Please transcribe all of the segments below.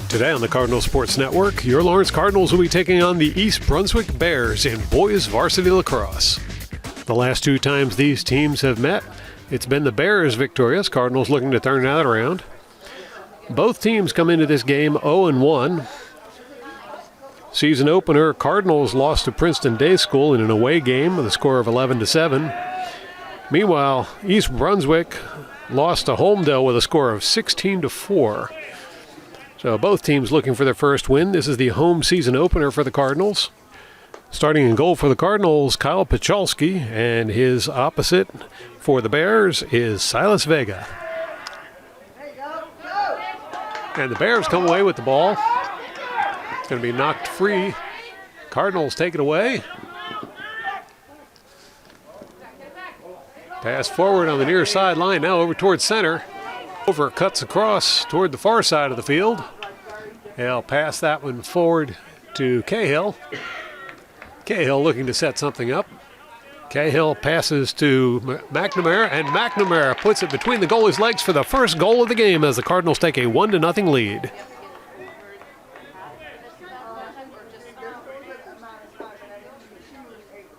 Today on the Cardinal Sports Network, your Lawrence Cardinals will be taking on the East Brunswick Bears in boys varsity lacrosse. The last two times these teams have met, it's been the Bears victorious, Cardinals looking to turn that around. Both teams come into this game 0-1. Season opener, Cardinals lost to Princeton Day School in an away game with a score of 11-7. Meanwhile, East Brunswick lost to Holmdel with a score of 16-4. So both teams looking for their first win. This is the home season opener for the Cardinals. Starting in goal for the Cardinals, Kyle Pachalski, and his opposite for the Bears is Silas Vega. And the Bears come away with the ball. It's going to be knocked free. Cardinals take it away. Pass forward on the near sideline, now over towards center. Over cuts across toward the far side of the field. They'll pass that one forward to Cahill. Cahill looking to set something up. Cahill passes to McNamara, and McNamara puts it between the goalie's legs for the first goal of the game as the Cardinals take a 1-0 lead.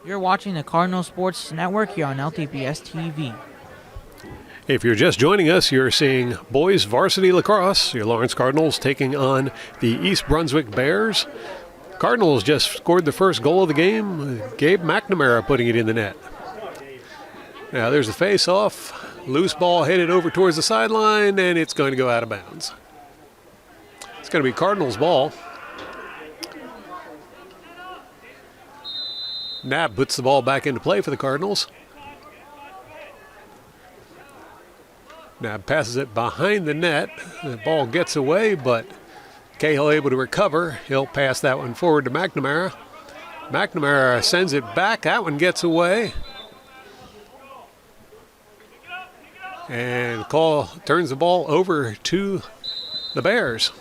You're watching the Cardinal Sports Network here on LTPS TV. If you're just joining us, you're seeing boys varsity lacrosse. Your Lawrence Cardinals taking on the East Brunswick Bears. Cardinals just scored the first goal of the game. Gabe McNamara putting it in the net. Now there's the face-off. Loose ball headed over towards the sideline, and it's going to go out of bounds. It's going to be Cardinals' ball. Knapp puts the ball back into play for the Cardinals. Now passes it behind the net. The ball gets away, but Cahill able to recover. He'll pass that one forward to McNamara. McNamara sends it back. That one gets away. And Call turns the ball over to the Bears.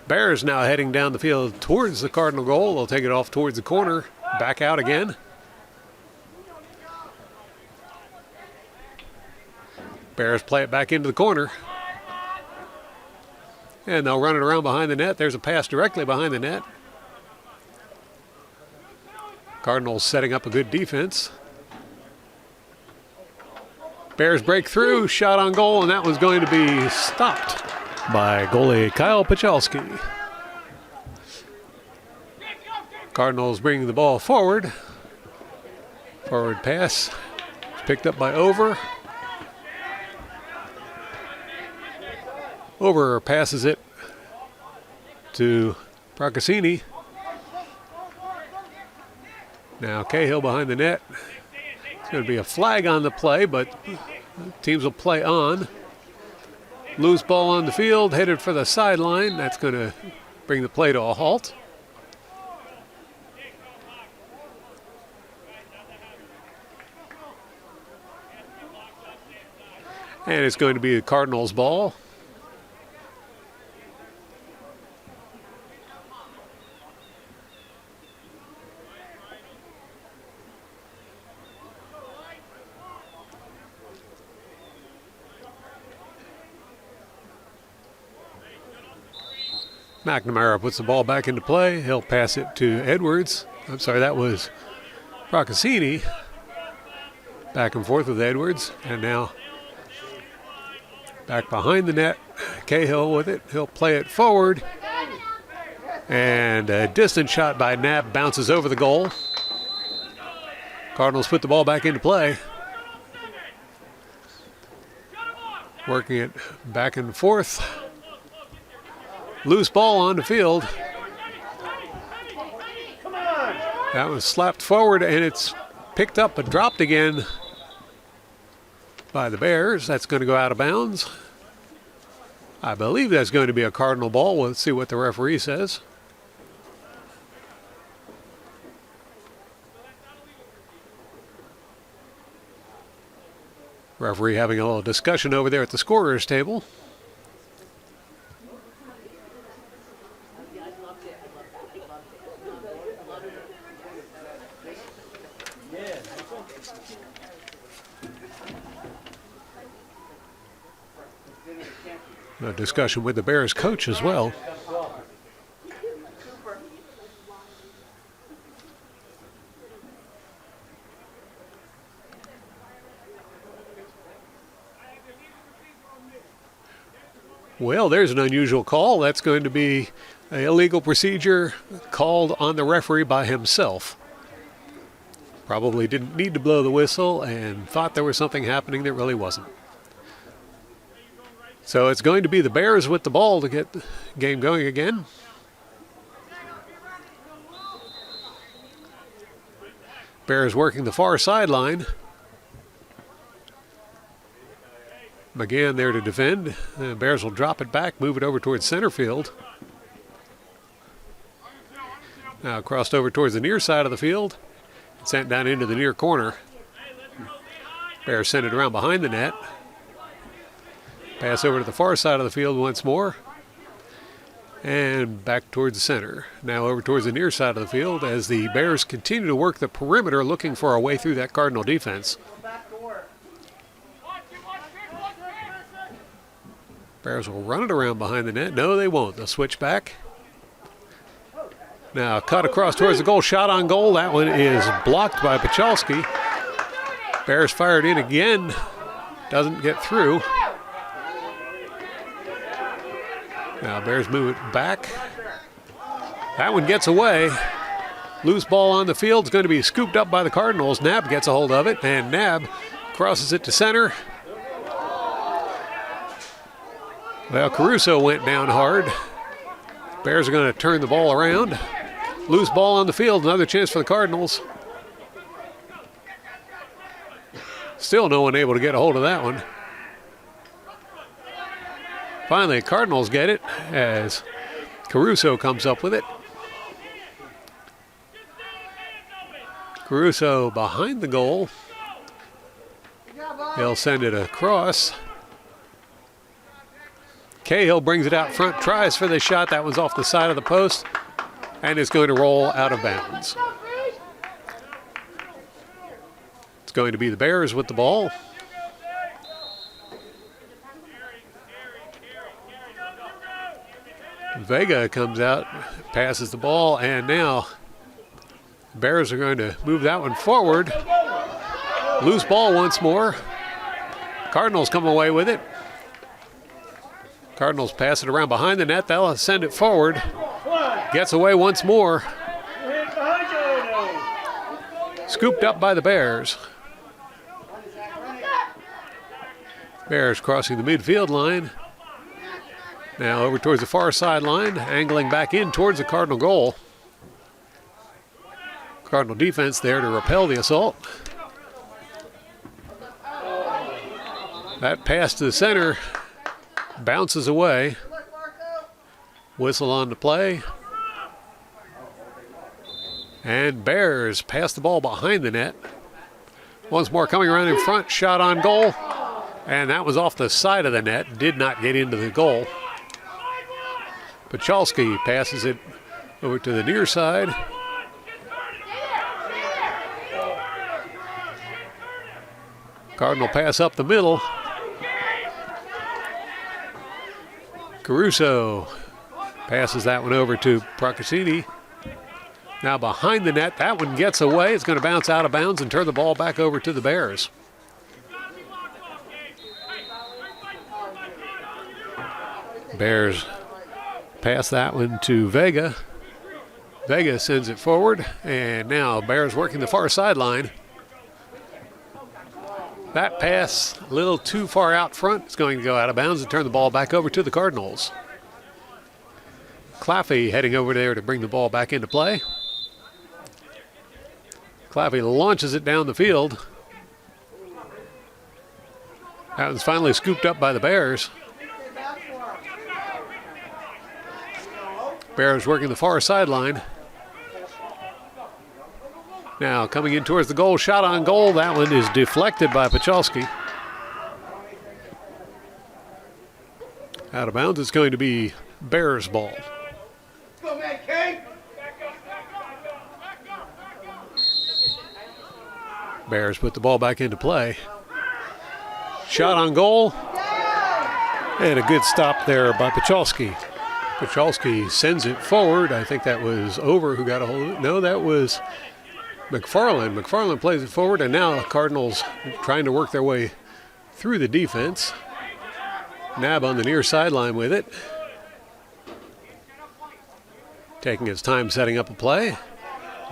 Bears now heading down the field towards the Cardinal goal. They'll take it off towards the corner. Back out again. Bears play it back into the corner. And they'll run it around behind the net. There's a pass directly behind the net. Cardinals setting up a good defense. Bears break through, shot on goal, and that was going to be stopped by goalie Kyle Pachalski. Cardinals bringing the ball forward. Forward pass picked up by Over. Over passes it to Procaccini. Now Cahill behind the net. It's going to be a flag on the play, but teams will play on. Loose ball on the field, headed for the sideline. That's going to bring the play to a halt. And it's going to be the Cardinals' ball. McNamara puts the ball back into play. He'll pass it to Edwards. I'm sorry, that was Procaccini. Back and forth with Edwards. And now back behind the net. Cahill with it. He'll play it forward. And a distant shot by Knapp bounces over the goal. Cardinals put the ball back into play. Working it back and forth. Loose ball on the field. That was slapped forward, and it's picked up but dropped again by the Bears. That's going to go out of bounds. I believe that's going to be a Cardinal ball. We'll see what the referee says. Referee having a little discussion over there at the scorer's table. A discussion with the Bears coach as well. Well, there's an unusual call. That's going to be an illegal procedure called on the referee by himself. Probably didn't need to blow the whistle and thought there was something happening that really wasn't. So it's going to be the Bears with the ball to get the game going again. Bears working the far sideline. McGann there to defend. The Bears will drop it back, move it over towards center field. Now crossed over towards the near side of the field. Sent down into the near corner. Bears send it around behind the net. Pass over to the far side of the field once more. And back towards the center. Now over towards the near side of the field as the Bears continue to work the perimeter looking for a way through that Cardinal defense. Bears will run it around behind the net. No, they won't. They'll switch back. Now cut across towards the goal. Shot on goal. That one is blocked by Pachalski. Bears fired in again. Doesn't get through. Now Bears move it back. That one gets away. Loose ball on the field is going to be scooped up by the Cardinals. Nab gets a hold of it, and Nab crosses it to center. Well, Caruso went down hard. Bears are going to turn the ball around. Loose ball on the field, another chance for the Cardinals. Still no one able to get a hold of that one. Finally, Cardinals get it as Caruso comes up with it. Caruso behind the goal. He'll send it across. Cahill brings it out front, tries for the shot. That one's off the side of the post, and it's going to roll out of bounds. It's going to be the Bears with the ball. Vega comes out, passes the ball, and now Bears are going to move that one forward. Loose ball once more. Cardinals come away with it. Cardinals pass it around behind the net. They'll send it forward. Gets away once more. Scooped up by the Bears. Bears crossing the midfield line. Now over towards the far sideline, angling back in towards the Cardinal goal. Cardinal defense there to repel the assault. That pass to the center bounces away. Whistle on the play. And Bears pass the ball behind the net. Once more coming around in front, shot on goal. And that was off the side of the net, did not get into the goal. Pachalski passes it over to the near side. Cardinal pass up the middle. Caruso passes that one over to Procaccini. Now behind the net, that one gets away. It's going to bounce out of bounds and turn the ball back over to the Bears. Bears pass that one to Vega. Vega sends it forward, and now Bears working the far sideline. That pass a little too far out front. It's going to go out of bounds and turn the ball back over to the Cardinals. Claffey heading over there to bring the ball back into play. Claffey launches it down the field. That one's finally scooped up by the Bears. Bears working the far sideline. Now coming in towards the goal, shot on goal. That one is deflected by Pachalski. Out of bounds, it's going to be Bears ball. Go, man, King. Bears put the ball back into play. Shot on goal. And a good stop there by Pachalski. Pachalski sends it forward. I think that was Over who got a hold of it. No, that was McFarland. McFarland plays it forward, and now Cardinals trying to work their way through the defense. Nab on the near sideline with it. Taking his time setting up a play.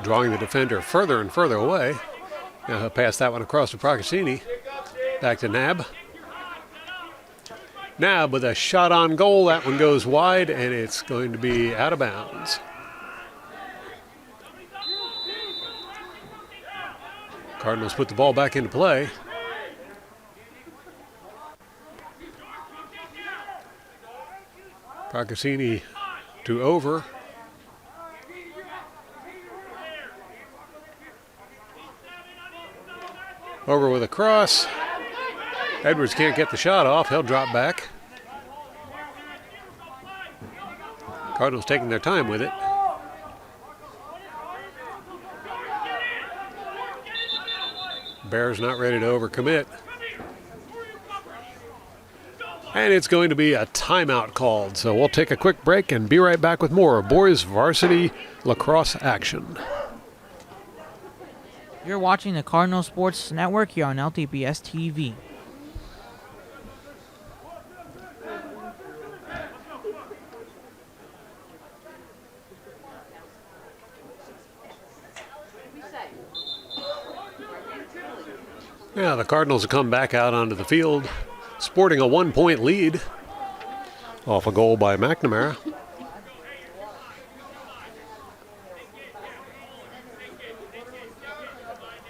Drawing the defender further and further away. Now he'll pass that one across to Procaccini. Back to Nab. Nab with a shot on goal. That one goes wide, and it's going to be out of bounds. Cardinals put the ball back into play. Procaccini to Over. Over with a cross. Edwards can't get the shot off. He'll drop back. Cardinals taking their time with it. Bears not ready to overcommit. And it's going to be a timeout called. So we'll take a quick break and be right back with more boys varsity lacrosse action. You're watching the Cardinal Sports Network here on LTPS TV. Now the Cardinals have come back out onto the field, sporting a 1-point lead off a goal by McNamara.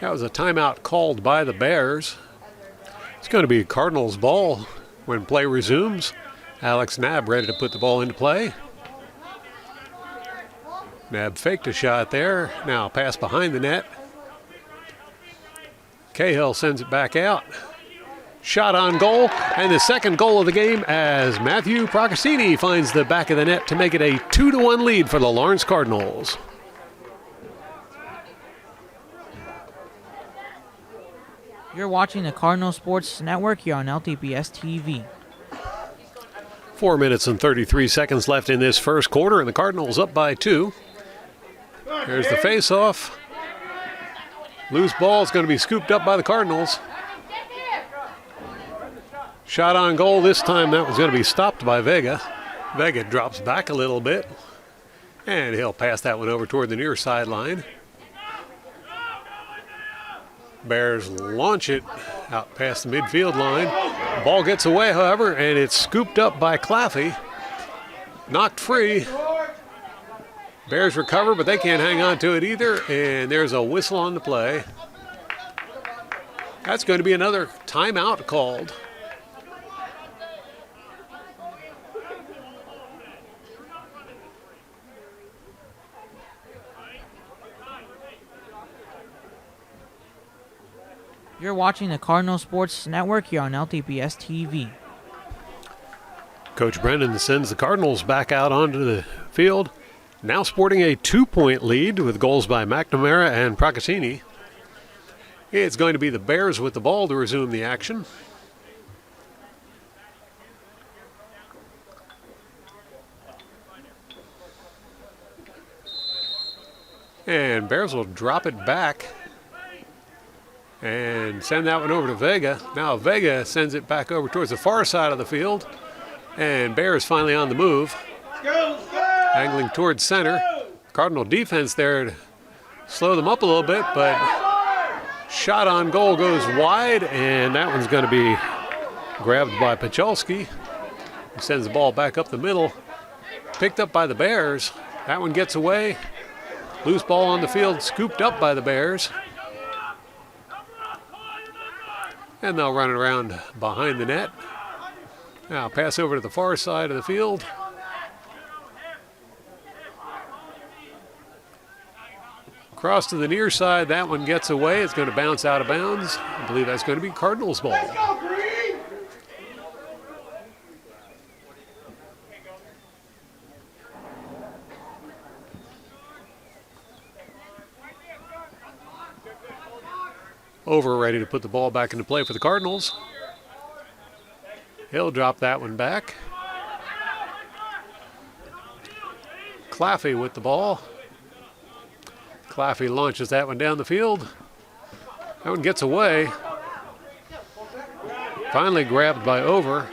That was a timeout called by the Bears. It's going to be Cardinals ball when play resumes. Alex Nab ready to put the ball into play. Nab faked a shot there. Now pass behind the net. Cahill sends it back out. Shot on goal, and the second goal of the game as Matthew Procaccini finds the back of the net to make it a 2-1 lead for the Lawrence Cardinals. You're watching the Cardinal Sports Network here on LTPS TV. 4 minutes and 33 seconds left in this first quarter, and the Cardinals up by 2. There's the face-off. Loose ball is going to be scooped up by the Cardinals. Shot on goal this time. That was going to be stopped by Vega. Vega drops back a little bit, and he'll pass that one over toward the near sideline. Bears launch it out past the midfield line. Ball gets away, however, and it's scooped up by Claffey. Knocked free. Bears recover, but they can't hang on to it either, and there's a whistle on the play. That's going to be another timeout called. You're watching the Cardinal Sports Network here on LTPS TV. Coach Brennan sends the Cardinals back out onto the field, now sporting a 2-point lead with goals by McNamara and Procaccini. It's going to be the Bears with the ball to resume the action. And Bears will drop it back and send that one over to Vega. Now Vega sends it back over towards the far side of the field. And Bears finally on the move. Angling towards center. Cardinal defense there to slow them up a little bit, but shot on goal goes wide, and that one's going to be grabbed by Pachalski. He sends the ball back up the middle. Picked up by the Bears. That one gets away. Loose ball on the field, scooped up by the Bears. And they'll run it around behind the net. Now pass over to the far side of the field. Cross to the near side, that one gets away. It's going to bounce out of bounds. I believe that's going to be Cardinals ball. Over ready to put the ball back into play for the Cardinals. He'll drop that one back. Claffey with the ball. Claffey launches that one down the field. That one gets away. Finally grabbed by Over.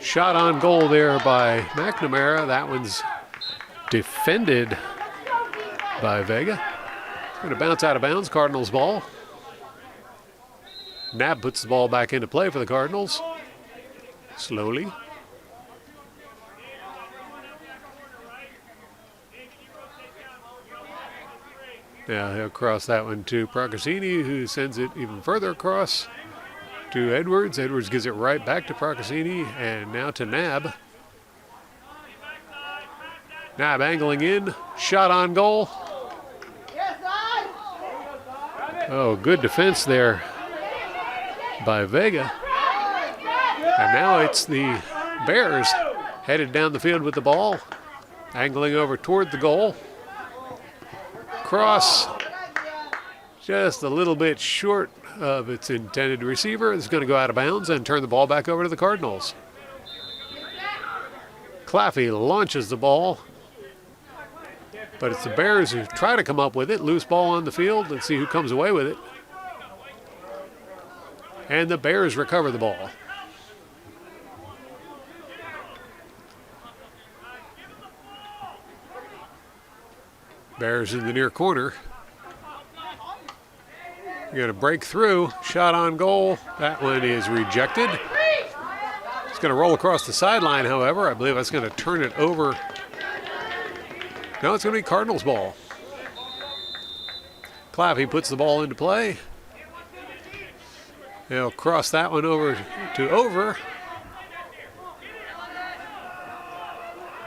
Shot on goal there by McNamara. That one's defended by Vega. Going to bounce out of bounds, Cardinals ball. Knapp puts the ball back into play for the Cardinals. Slowly. Now he'll cross that one to Procaccini, who sends it even further across to Edwards. Edwards gives it right back to Procaccini, and now to Knapp. Knapp angling in, shot on goal. Oh, good defense there by Vega. And now it's the Bears headed down the field with the ball, angling over toward the goal. Cross just a little bit short of its intended receiver. It's going to go out of bounds and turn the ball back over to the Cardinals. Claffey launches the ball, but it's the Bears who try to come up with it. Loose ball on the field. Let's see who comes away with it. And the Bears recover the ball. Bears in the near corner. You're going to break through. Shot on goal. That one is rejected. It's going to roll across the sideline, however. I believe that's going to turn it over. No, it's going to be Cardinals ball. Claffey puts the ball into play. He'll cross that one over to Over.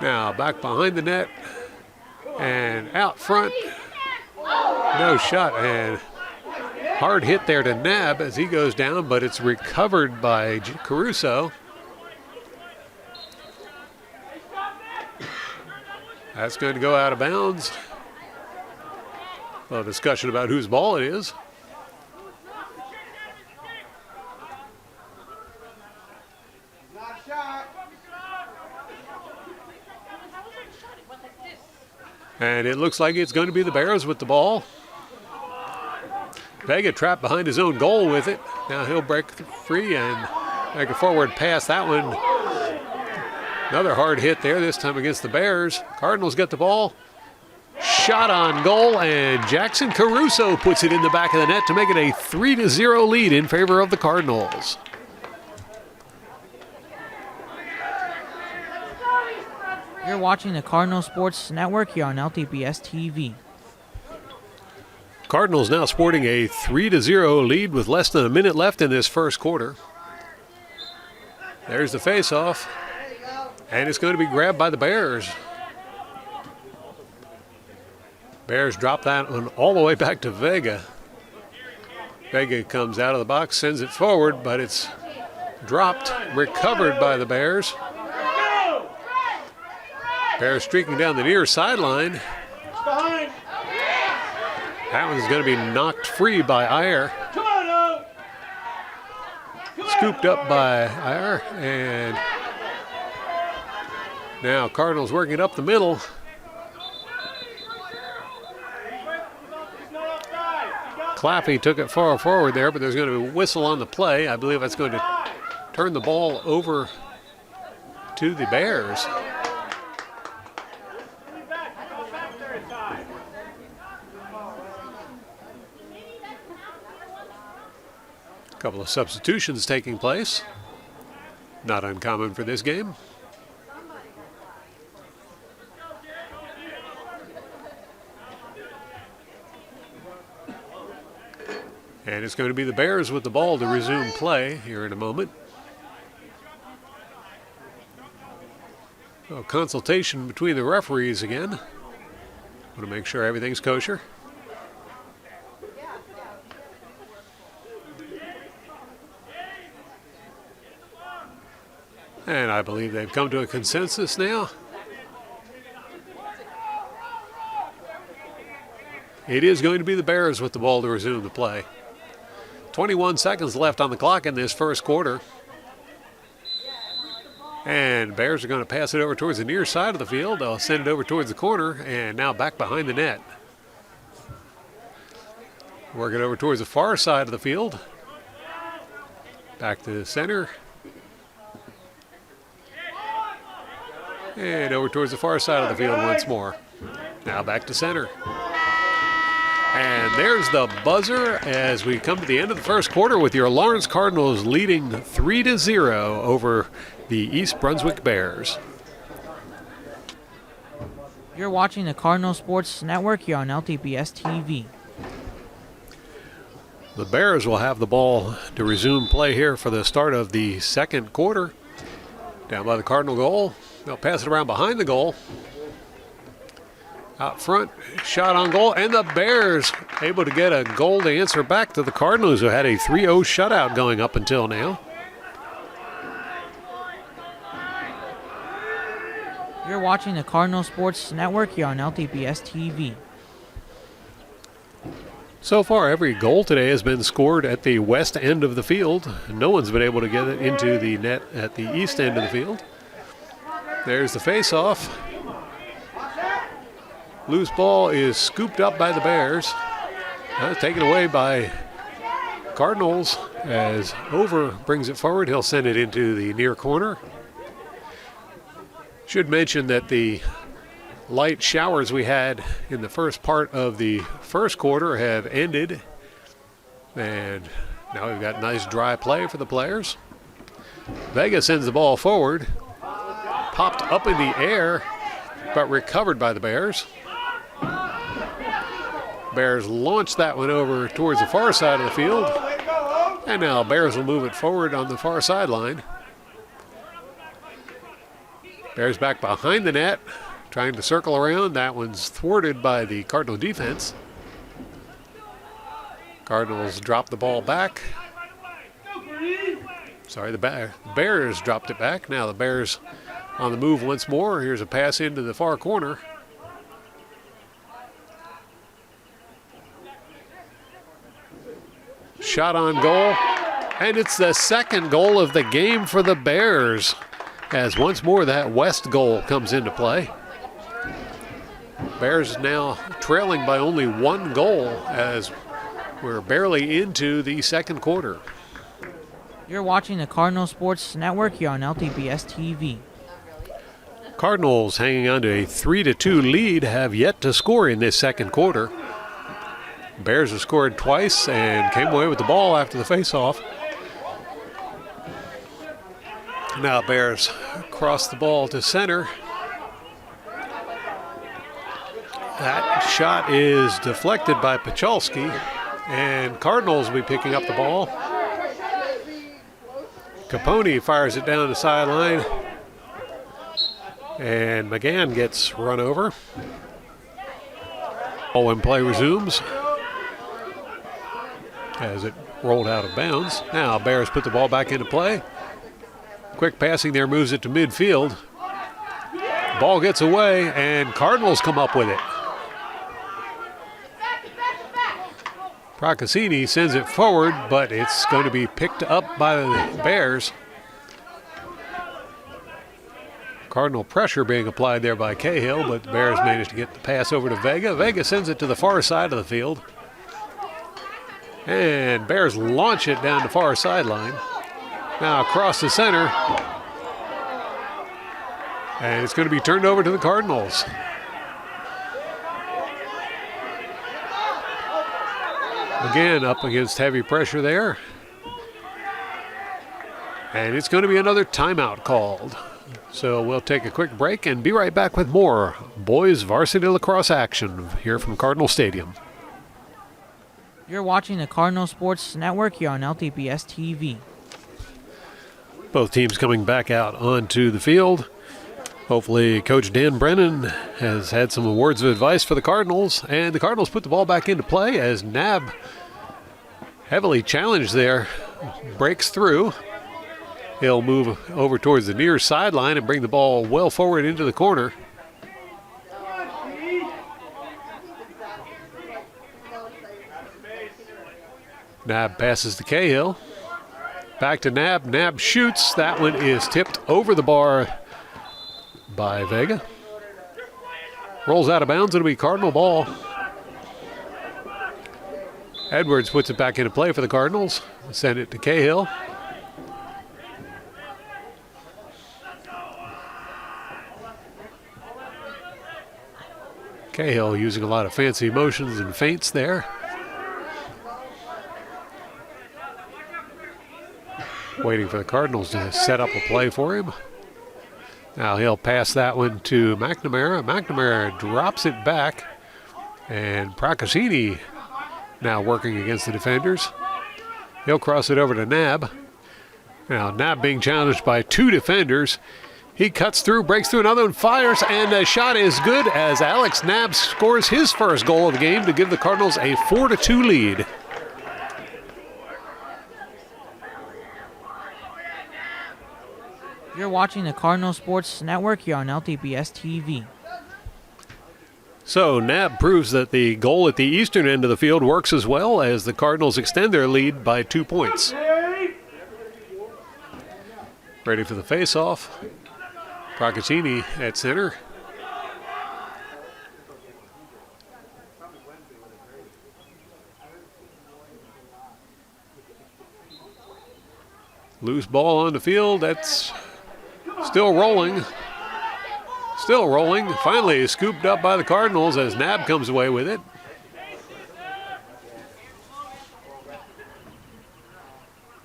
Now back behind the net and out front. No shot, and hard hit there to Knapp as he goes down, but it's recovered by Caruso. That's going to go out of bounds. A discussion about whose ball it is. And it looks like it's going to be the Bears with the ball. Vega trapped behind his own goal with it. Now he'll break free and make a forward pass. That one, another hard hit there, this time against the Bears. Cardinals get the ball. Shot on goal, and Jackson Caruso puts it in the back of the net to make it a 3-0 lead in favor of the Cardinals. You're watching the Cardinal Sports Network here on LTPS TV. Cardinals now sporting a 3-0 lead with less than a minute left in this first quarter. There's the faceoff, and it's going to be grabbed by the Bears. Bears drop that one all the way back to Vega. Vega comes out of the box, sends it forward, but it's dropped, recovered by the Bears. Bears streaking down the near sideline. That one's going to be knocked free by Iyer. Scooped up by Iyer, and now Cardinals working it up the middle. Claffey took it far forward there, but there's going to be a whistle on the play. I believe that's going to turn the ball over to the Bears. A couple of substitutions taking place. Not uncommon for this game. And it's going to be the Bears with the ball to resume play here in a moment. So consultation between the referees again. Want to make sure everything's kosher. And I believe they've come to a consensus now. It is going to be the Bears with the ball to resume the play. 21 seconds left on the clock in this first quarter. And Bears are going to pass it over towards the near side of the field. They'll send it over towards the corner, and now back behind the net. Work it over towards the far side of the field. Back to the center. And over towards the far side of the field once more. Now back to center. And there's the buzzer as we come to the end of the first quarter with your Lawrence Cardinals leading 3-0 over the East Brunswick Bears. You're watching the Cardinal Sports Network here on LTPS TV. The Bears will have the ball to resume play here for the start of the second quarter. Down by the Cardinal goal. They'll pass it around behind the goal. Out front, shot on goal, and the Bears able to get a goal to answer back to the Cardinals, who had a 3-0 shutout going up until now. You're watching the Cardinal Sports Network here on LTPS TV. So far, every goal today has been scored at the west end of the field. No one's been able to get it into the net at the east end of the field. There's the face-off. Loose ball is scooped up by the Bears. Now taken away by Cardinals as Over brings it forward. He'll send it into the near corner. Should mention that the light showers we had in the first part of the first quarter have ended. And now we've got nice dry play for the players. Vega sends the ball forward. Popped up in the air, but recovered by the Bears. Bears launch that one over towards the far side of the field. And now Bears will move it forward on the far sideline. Bears back behind the net, trying to circle around. That one's thwarted by the Cardinal defense. Cardinals drop the ball back. Sorry, the Bears dropped it back. Now the Bears on the move once more. Here's a pass into the far corner. Shot on goal, and it's the second goal of the game for the Bears, as once more that west goal comes into play. Bears now trailing by only one goal as we're barely into the second quarter. You're watching the Cardinal Sports Network here on LTPS TV. Cardinals hanging on to a 3-2 lead have yet to score in this second quarter. Bears have scored twice and came away with the ball after the faceoff. Now Bears cross the ball to center. That shot is deflected by Pachalski, and Cardinals will be picking up the ball. Capone fires it down the sideline, and McGann gets run over. Ball when play resumes as it rolled out of bounds. Now Bears put the ball back into play. Quick passing there moves it to midfield. Ball gets away, and Cardinals come up with it. Procaccini sends it forward, but it's going to be picked up by the Bears. Cardinal pressure being applied there by Cahill, but the Bears managed to get the pass over to Vega. Vega sends it to the far side of the field. And Bears launch it down the far sideline. Now across the center. And it's going to be turned over to the Cardinals. Again, up against heavy pressure there. And it's going to be another timeout called. So we'll take a quick break and be right back with more boys varsity lacrosse action here from Cardinal Stadium. You're watching the Cardinal Sports Network here on LTPS TV. Both teams coming back out onto the field. Hopefully Coach Dan Brennan has had some words of advice for the Cardinals, and the Cardinals put the ball back into play as Nab, heavily challenged there, breaks through. He'll move over towards the near sideline and bring the ball well forward into the corner. Nab passes to Cahill. Back to Nab. Nab shoots. That one is tipped over the bar by Vega. Rolls out of bounds. It'll be Cardinal ball. Edwards puts it back into play for the Cardinals. Send it to Cahill. Cahill using a lot of fancy motions and feints there. Waiting for the Cardinals to set up a play for him. Now he'll pass that one to McNamara. McNamara drops it back, and Procaccini now working against the defenders. He'll cross it over to Nab. Now Nab being challenged by two defenders. He cuts through, breaks through another one, fires, and the shot is good as Alex Nab scores his first goal of the game to give the Cardinals a 4-2 lead. You're watching the Cardinal Sports Network here on LTPS TV. So Nab proves that the goal at the eastern end of the field works as well as the Cardinals extend their lead by 2 points. Ready for the face-off. Procaccini at center. Loose ball on the field. That's still rolling. Still rolling. Finally scooped up by the Cardinals as Nab comes away with it.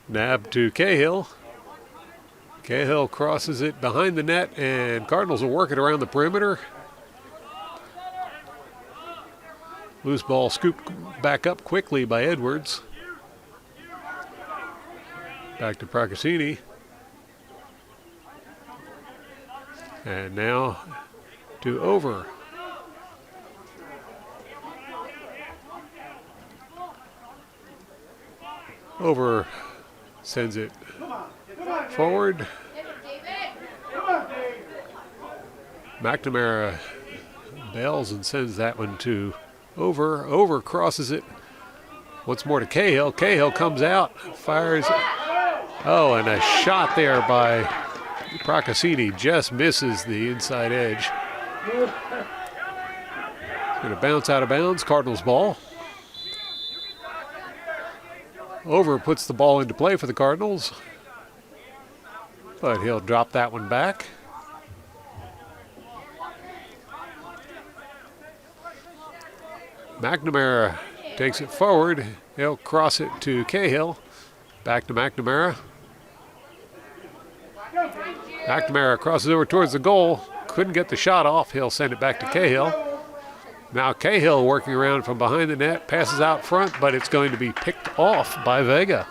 Nab to Cahill. Cahill crosses it behind the net, and Cardinals will work it around the perimeter. Loose ball scooped back up quickly by Edwards. Back to Procaccini. And now to Over. Over sends it forward. McNamara bails and sends that one to Over. Over crosses it once more to Cahill. Cahill comes out, fires. Oh, and a shot there by Procaccini just misses the inside edge. Going to bounce out of bounds. Cardinals ball. Over puts the ball into play for the Cardinals, but he'll drop that one back. McNamara takes it forward. He'll cross it to Cahill. Back to McNamara. McNamara crosses over towards the goal. Couldn't get the shot off. He'll send it back to Cahill. Now Cahill working around from behind the net. Passes out front, but it's going to be picked off by Vega.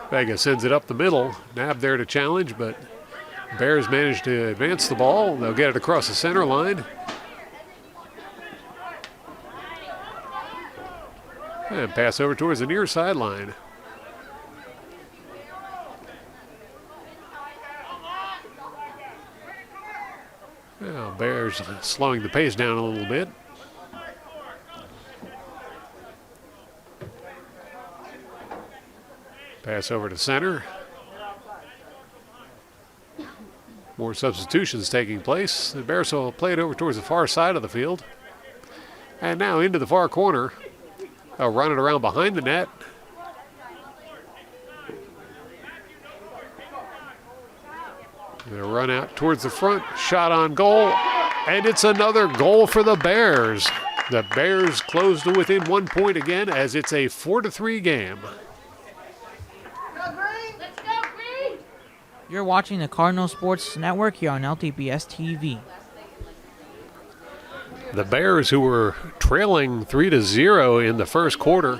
Vega sends it up the middle. Nab there to challenge, but Bears managed to advance the ball. They'll get it across the center line. And pass over towards the near sideline. Now Bears slowing the pace down a little bit. Pass over to center. More substitutions taking place. The Bears will play it over towards the far side of the field. And now into the far corner. They'll run it around behind the net. They'll run out towards the front. Shot on goal. And it's another goal for the Bears. The Bears close to within 1 point again as it's a 4-3 game. You're watching the Cardinal Sports Network here on LTPS TV. The Bears, who were trailing 3-0 in the first quarter,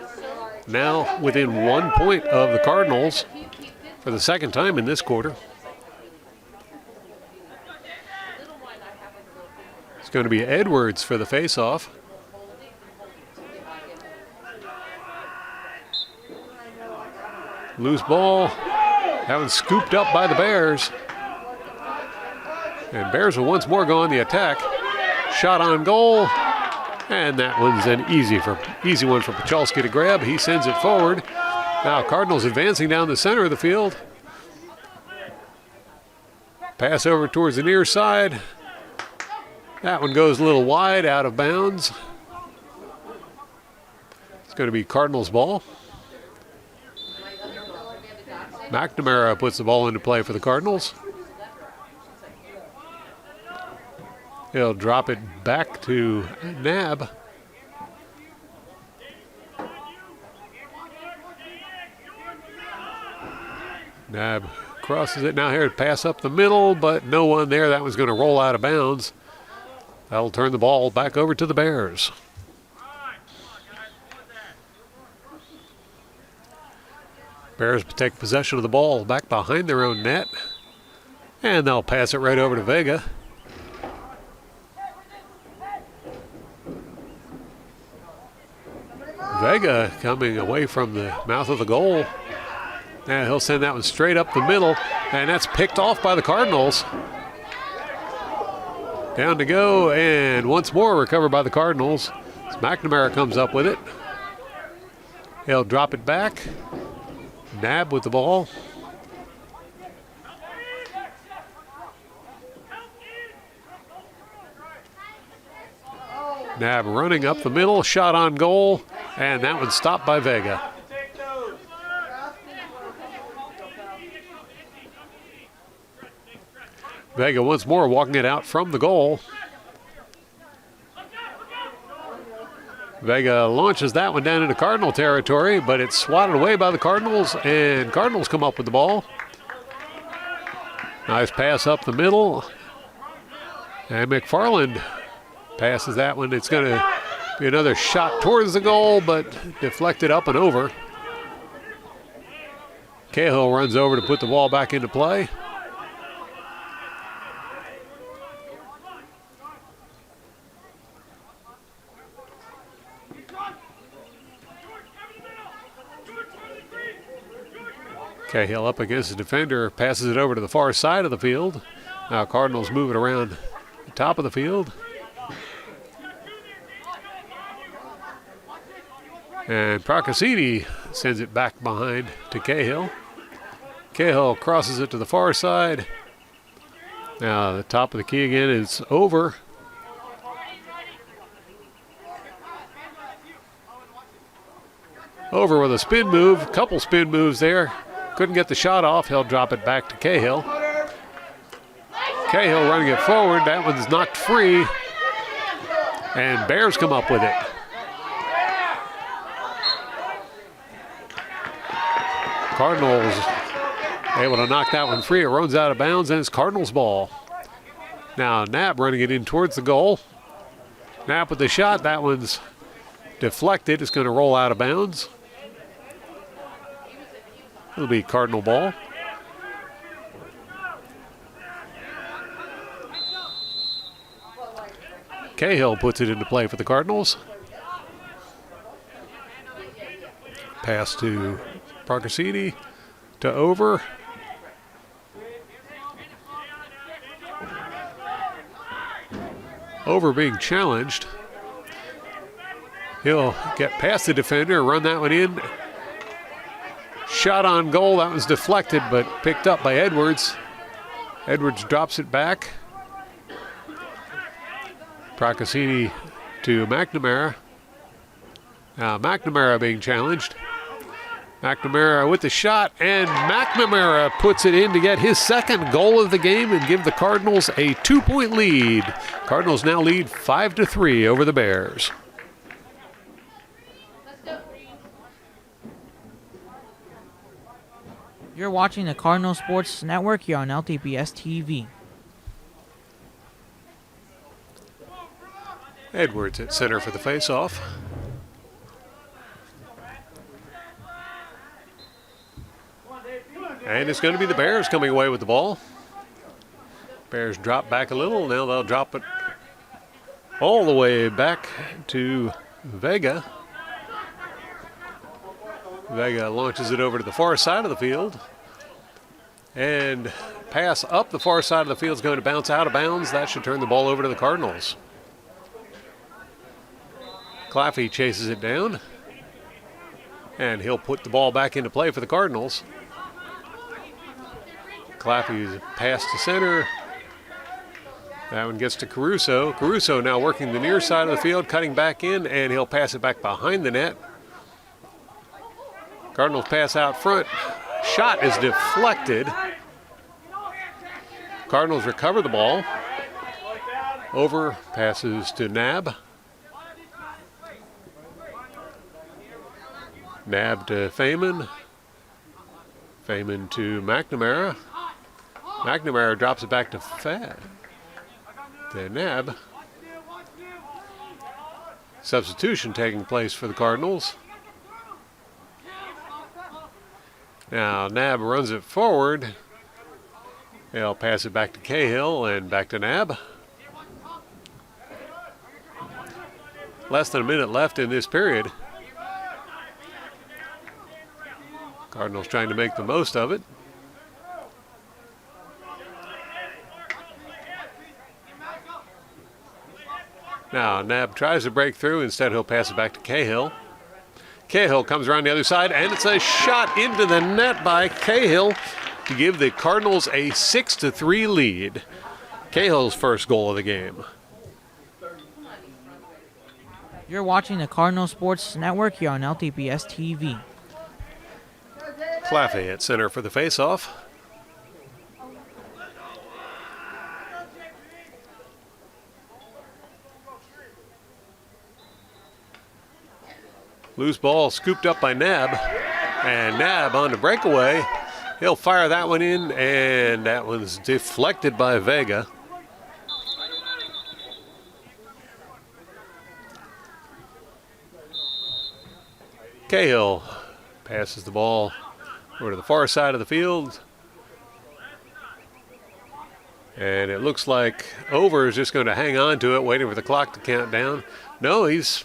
now within 1 point of the Cardinals for the second time in this quarter. It's going to be Edwards for the faceoff. Loose ball. That one's scooped up by the Bears. And Bears will once more go on the attack. Shot on goal. And that one's an easy one for Pachalski to grab. He sends it forward. Now Cardinals advancing down the center of the field. Pass over towards the near side. That one goes a little wide, out of bounds. It's going to be Cardinals ball. McNamara puts the ball into play for the Cardinals. He'll drop it back to Nab. Nab crosses it. Now here to pass up the middle, but no one there. That one's going to roll out of bounds. That'll turn the ball back over to the Bears. Bears take possession of the ball back behind their own net. And they'll pass it right over to Vega. Vega coming away from the mouth of the goal. And he'll send that one straight up the middle, and that's picked off by the Cardinals. Down to go, and once more recovered by the Cardinals. As McNamara comes up with it. He'll drop it back. Nab with the ball. Nab running up the middle, shot on goal, and that one's stopped by Vega. Vega once more walking it out from the goal. Vega launches that one down into Cardinal territory, but it's swatted away by the Cardinals, and Cardinals come up with the ball. Nice pass up the middle. And McFarland passes that one. It's going to be another shot towards the goal, but deflected up and over. Cahill runs over to put the ball back into play. Cahill up against the defender, passes it over to the far side of the field. Now Cardinals move it around the top of the field. And Procasini sends it back behind to Cahill. Cahill crosses it to the far side. Now the top of the key again is over. Over with a spin move, couple spin moves there. Couldn't get the shot off. He'll drop it back to Cahill. Cahill running it forward. That one's knocked free. And Bears come up with it. Cardinals able to knock that one free. It runs out of bounds, and it's Cardinals ball. Now Knapp running it in towards the goal. Knapp with the shot. That one's deflected. It's going to roll out of bounds. It'll be Cardinal ball. Cahill puts it into play for the Cardinals. Pass to Procasini to Over. Over being challenged. He'll get past the defender, run that one in. Shot on goal, that was deflected but picked up by Edwards. Edwards drops it back. Procasini to McNamara. Now McNamara being challenged. McNamara with the shot, and McNamara puts it in to get his second goal of the game and give the Cardinals a 2-point lead. Cardinals now lead 5-3 over the Bears. You're watching the Cardinal Sports Network here on LTPS TV. Edwards at center for the faceoff. And it's going to be the Bears coming away with the ball. Bears drop back a little. Now they'll drop it all the way back to Vega. Vega launches it over to the far side of the field. And pass up the far side of the field is going to bounce out of bounds. That should turn the ball over to the Cardinals. Claffey chases it down. And he'll put the ball back into play for the Cardinals. Claffey's pass to center. That one gets to Caruso. Caruso now working the near side of the field, cutting back in, and he'll pass it back behind the net. Cardinals pass out front. Shot is deflected. Cardinals recover the ball. Over, passes to Nab. Nab to Feynman. Feynman to McNamara. McNamara drops it back to Nab. Substitution taking place for the Cardinals. Now Nab runs it forward. They'll pass it back to Cahill and back to Nab. Less than a minute left in this period. Cardinals trying to make the most of it. Now Nab tries to break through. Instead, he'll pass it back to Cahill. Cahill comes around the other side, and it's a shot into the net by Cahill to give the Cardinals a 6-3 lead. Cahill's first goal of the game. You're watching the Cardinal Sports Network here on LTPS TV. Claffey at center for the faceoff. Loose ball scooped up by Nab, and Nab on the breakaway. He'll fire that one in, and that one's deflected by Vega. Cahill passes the ball over to the far side of the field. And it looks like Over is just going to hang on to it, waiting for the clock to count down. No, he's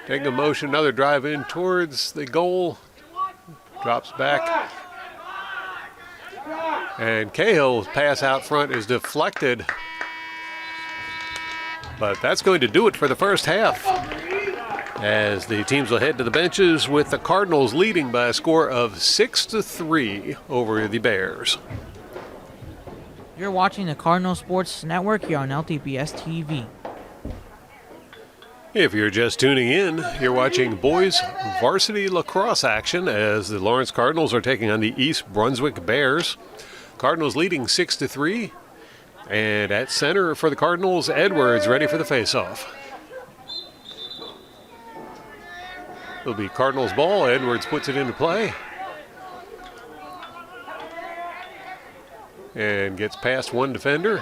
taking a motion, another drive in towards the goal. Drops back. And Cahill's pass out front is deflected. But that's going to do it for the first half, as the teams will head to the benches with the Cardinals leading by a score of 6-3 over the Bears. You're watching the Cardinal Sports Network here on LTPS TV. If you're just tuning in, you're watching boys varsity lacrosse action as the Lawrence Cardinals are taking on the East Brunswick Bears. Cardinals leading 6-3, and at center for the Cardinals, Edwards ready for the faceoff. It'll be Cardinals ball. Edwards puts it into play. And gets past one defender.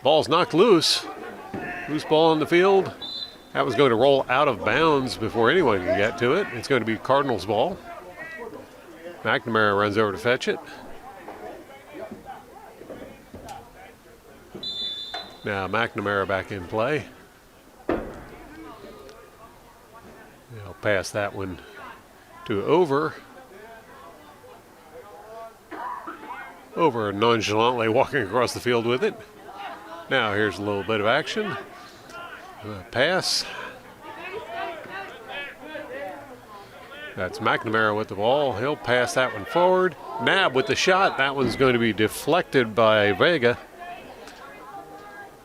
Ball's knocked loose. Loose ball on the field. That was going to roll out of bounds before anyone can get to it. It's going to be Cardinals ball. McNamara runs over to fetch it. Now McNamara back in play. They'll pass that one to Over. Over nonchalantly walking across the field with it. Now here's a little bit of action. Pass. That's McNamara with the ball. He'll pass that one forward. Nab with the shot. That one's going to be deflected by Vega.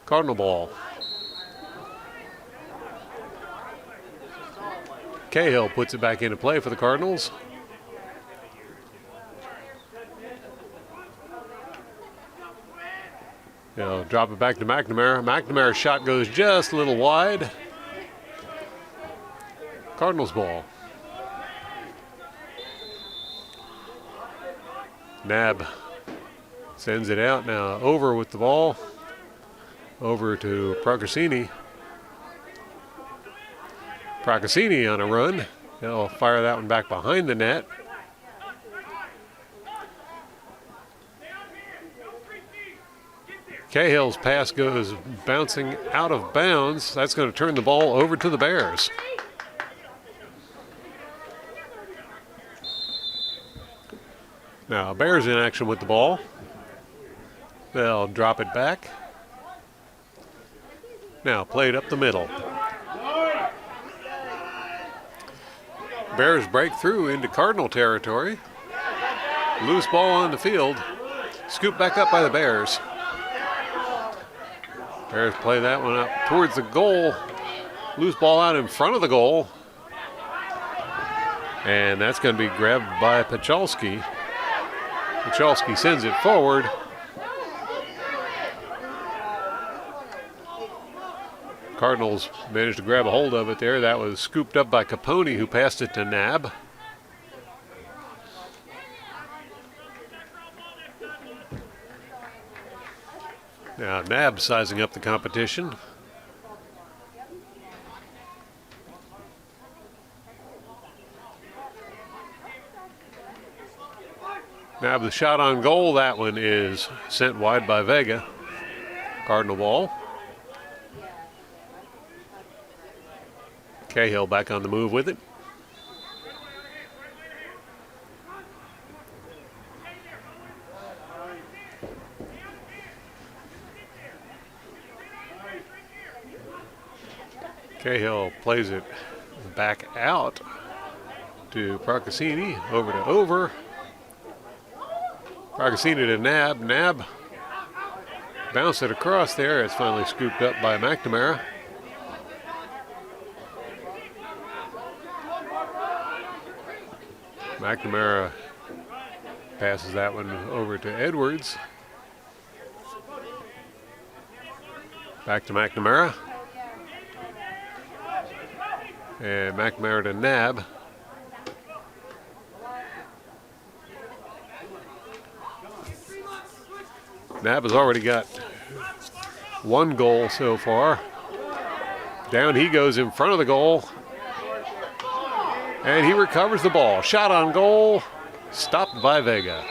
Cardinal ball. Cahill puts it back into play for the Cardinals. They'll drop it back to McNamara. McNamara's shot goes just a little wide. Cardinals ball. Nab sends it out now. Over with the ball. Over to Procaccini. Procaccini on a run. They'll fire that one back behind the net. Cahill's pass goes bouncing out of bounds. That's going to turn the ball over to the Bears. Now, Bears in action with the ball. They'll drop it back. Now, played up the middle. Bears break through into Cardinal territory. Loose ball on the field. Scooped back up by the Bears. Bears play that one up towards the goal. Loose ball out in front of the goal. And that's going to be grabbed by Pachalski. Pachalski sends it forward. Cardinals managed to grab a hold of it there. That was scooped up by Capone, who passed it to Nab. Now Nab sizing up the competition. Nab the shot on goal. That one is sent wide by Vega. Cardinal ball. Cahill back on the move with it. Cahill plays it back out to Procaccini, over to Over. Procaccini to Nab. Nab bounced it across there. It's finally scooped up by McNamara. McNamara passes that one over to Edwards. Back to McNamara. And McNamara to Nab. Nab has already got one goal so far. Down he goes in front of the goal. And he recovers the ball. Shot on goal. Stopped by Vega.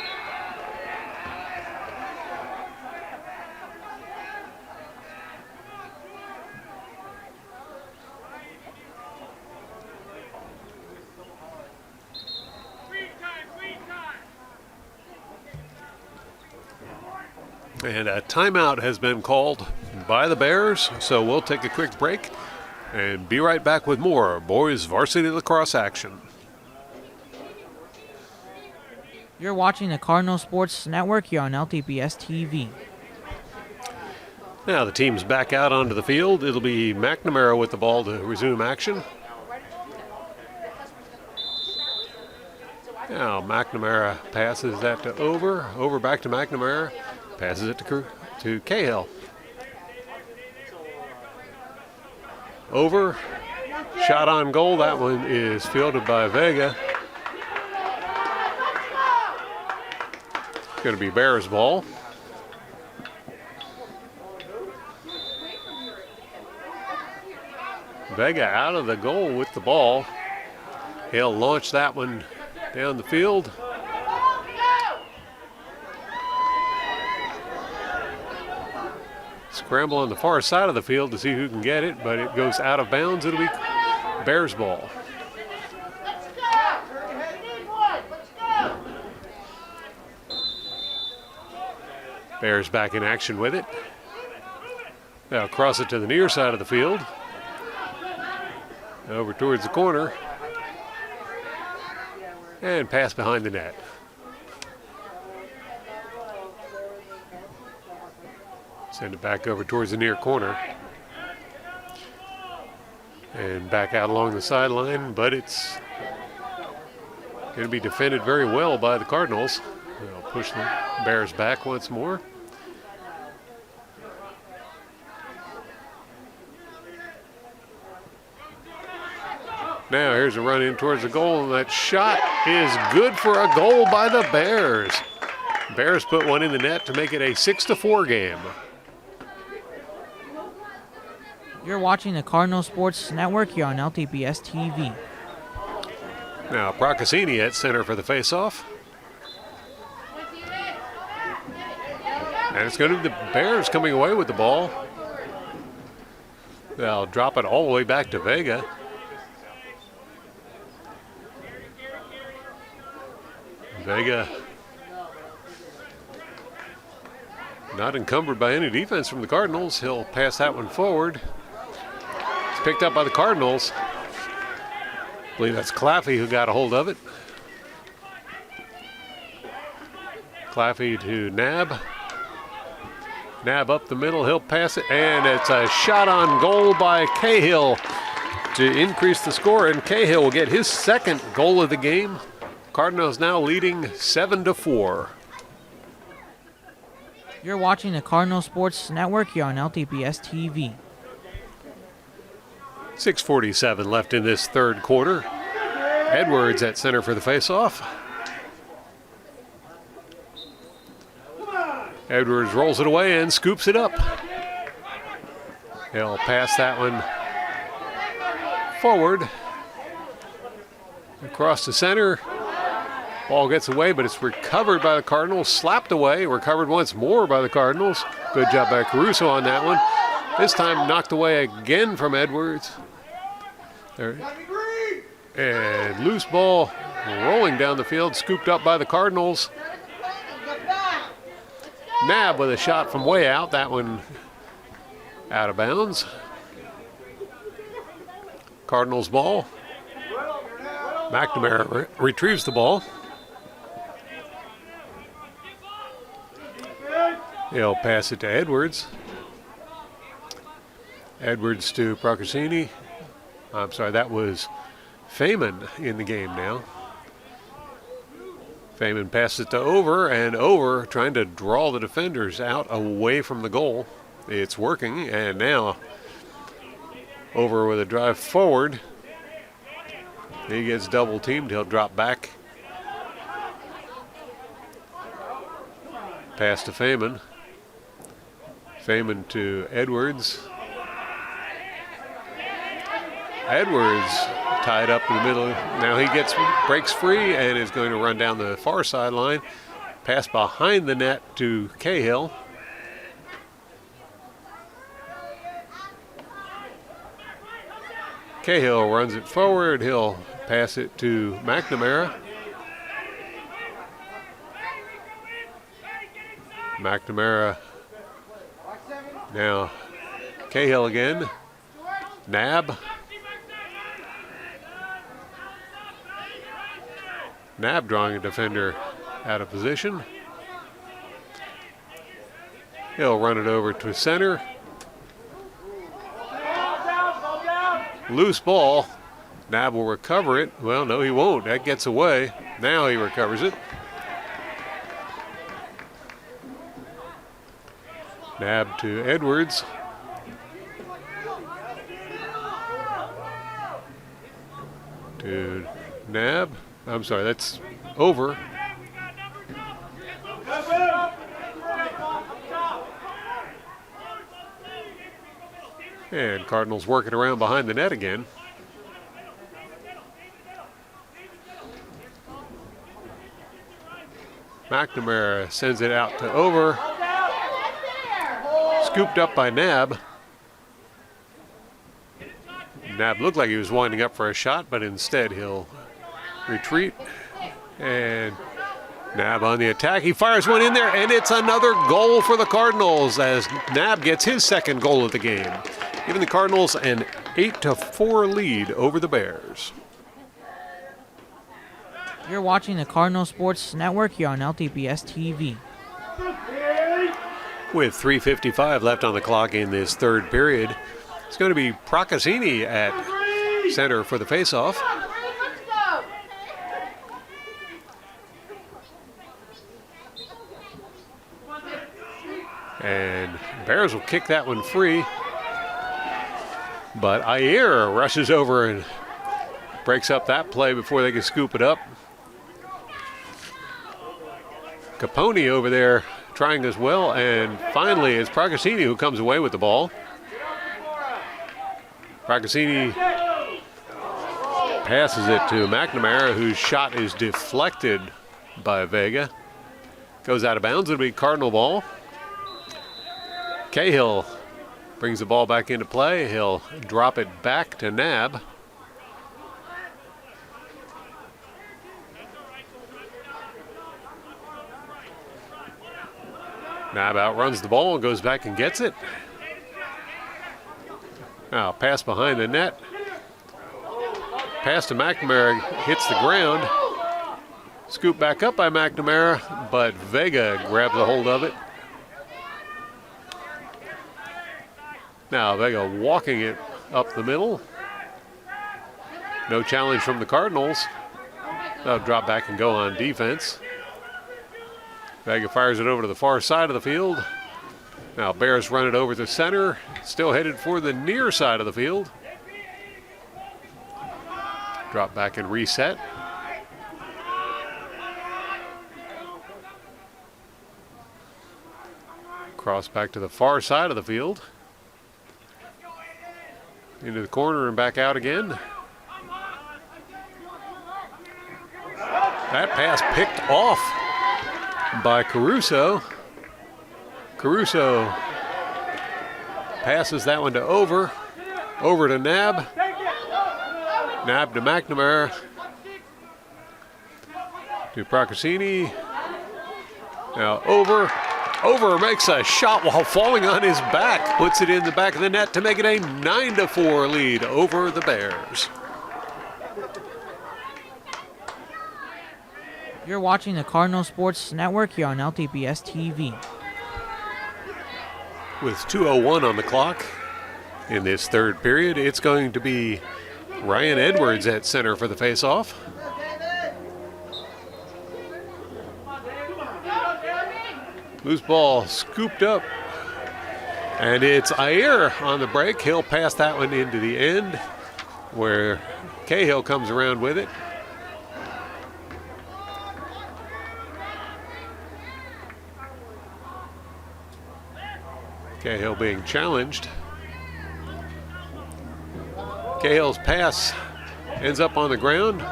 And a timeout has been called by the Bears, so we'll take a quick break and be right back with more boys varsity lacrosse action. You're watching the Cardinal Sports Network here on LTPS TV. Now the team's back out onto the field. It'll be McNamara with the ball to resume action. Now McNamara passes that to Over. Over back to McNamara. Passes it to Cahill. Over. Shot on goal. That one is fielded by Vega. Going to be Bears ball. Vega out of the goal with the ball. He'll launch that one down the field. Scramble on the far side of the field to see who can get it, but it goes out of bounds. It'll be Bears ball. Bears back in action with it. Now cross it to the near side of the field. Over towards the corner. And pass behind the net. Send it back over towards the near corner. And back out along the sideline, but it's going to be defended very well by the Cardinals. They'll push the Bears back once more. Now here's a run in towards the goal, and that shot is good for a goal by the Bears. Bears put one in the net to make it a 6-4 game. You're watching the Cardinal Sports Network here on LTPS TV. Now Procaccini at center for the faceoff. And it's going to be the Bears coming away with the ball. They'll drop it all the way back to Vega. Vega not encumbered by any defense from the Cardinals. He'll pass that one forward. It's picked up by the Cardinals. believe that's Claffey who got a hold of it. Claffey to Nab. Nab up the middle, he'll pass it, and it's a shot on goal by Cahill to increase the score, and Cahill will get his second goal of the game. Cardinals now leading 7-4. You're watching the Cardinal Sports Network here on LTPS TV. 6:47 left in this third quarter. Edwards at center for the faceoff. Edwards rolls it away and scoops it up. He'll pass that one forward. Across the center. Ball gets away, but it's recovered by the Cardinals. Slapped away, recovered once more by the Cardinals. Good job by Caruso on that one. This time knocked away again from Edwards. There. And loose ball rolling down the field, scooped up by the Cardinals. Nab with a shot from way out. That one out of bounds. Cardinals ball. McNamara retrieves the ball. He'll pass it to Edwards. Edwards to Procaccini. I'm sorry, that was Feynman in the game now. Feynman passes it to Over, and Over trying to draw the defenders out away from the goal. It's working, and now Over with a drive forward. He gets double teamed, he'll drop back. Pass to Feynman. Feynman to Edwards. Edwards tied up in the middle. Now he breaks free and is going to run down the far sideline. Pass behind the net to Cahill. Cahill runs it forward. He'll pass it to McNamara. McNamara. Now Cahill again. Nab. Nab drawing a defender out of position. He'll run it over to center. Loose ball. Nab will recover it. Well, no, he won't. That gets away. Now he recovers it. Nab to Edwards. To Nab. I'm sorry, that's Over. And Cardinals working around behind the net again. McNamara sends it out to Over. Scooped up by Nab. Nab looked like he was winding up for a shot, but instead he'll retreat. And Nab on the attack. He fires one in there, and it's another goal for the Cardinals as Nab gets his second goal of the game, giving the Cardinals an 8-4 lead over the Bears. You're watching the Cardinal Sports Network here on LTPS TV. With 3:55 left on the clock in this third period, it's going to be Procaccini at center for the faceoff. And Bears will kick that one free. But Ayer rushes over and breaks up that play before they can scoop it up. Capone over there trying as well, and finally it's Procaccini who comes away with the ball. Procaccini passes it to McNamara, whose shot is deflected by Vega. Goes out of bounds. It'll be Cardinal ball. Cahill brings the ball back into play. He'll drop it back to Nab. Nab outruns the ball and goes back and gets it. Now pass behind the net. pass to McNamara hits the ground. Scooped back up by McNamara, but Vega grabs a hold of it. Now Vega walking it up the middle. No challenge from the Cardinals. They'll drop back and go on defense. Vega fires it over to the far side of the field. Now Bears run it over to center. Still headed for the near side of the field. Drop back and reset. Cross back to the far side of the field. Into the corner and back out again. That pass picked off by Caruso. Caruso passes that one to Over to Nab. Nab to McNamara. To Procaccini. Now Over makes a shot while falling on his back. Puts it in the back of the net to make it a 9-4 lead over the Bears. You're watching the Cardinal Sports Network here on LTPS TV. With 2:01 on the clock in this third period, it's going to be Ryan Edwards at center for the faceoff. Loose ball scooped up. And it's Ayer on the break. He'll pass that one into the end where Cahill comes around with it. Cahill being challenged. Cahill's pass ends up on the ground.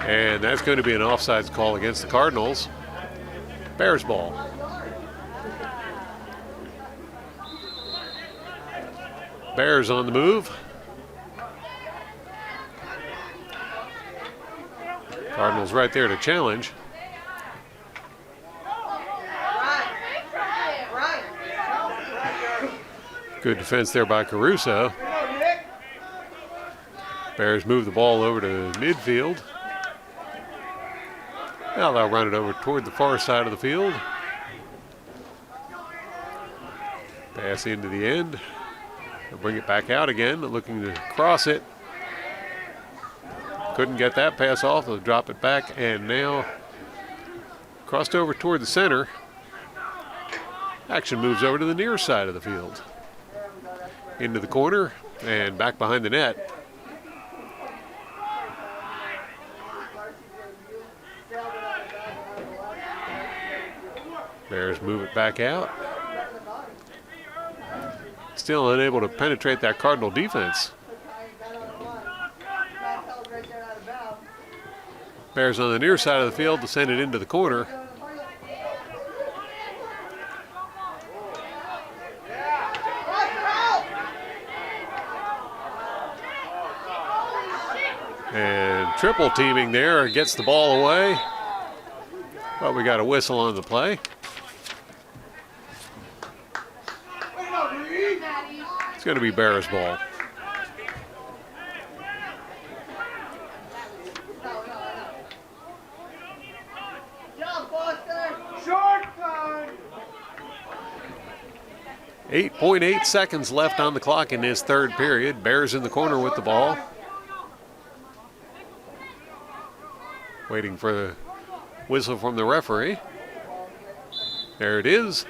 And that's going to be an offsides call against the Cardinals. Bears ball. Bears on the move. Cardinals right there to challenge. Good defense there by Caruso. Bears move the ball over to midfield. Now they'll run it over toward the far side of the field. Pass into the end. They'll bring it back out again, looking to cross it. Couldn't get that pass off. They'll drop it back, and now crossed over toward the center. Action moves over to the near side of the field. Into the corner and back behind the net. Bears move it back out. Still unable to penetrate that Cardinal defense. Bears on the near side of the field to send it into the corner. And triple teaming there, gets the ball away. But we got a whistle on the play. It's going to be Bears ball. Short time. 8.8 seconds left on the clock in this third period. Bears in the corner with the ball. Waiting for the whistle from the referee. There it is.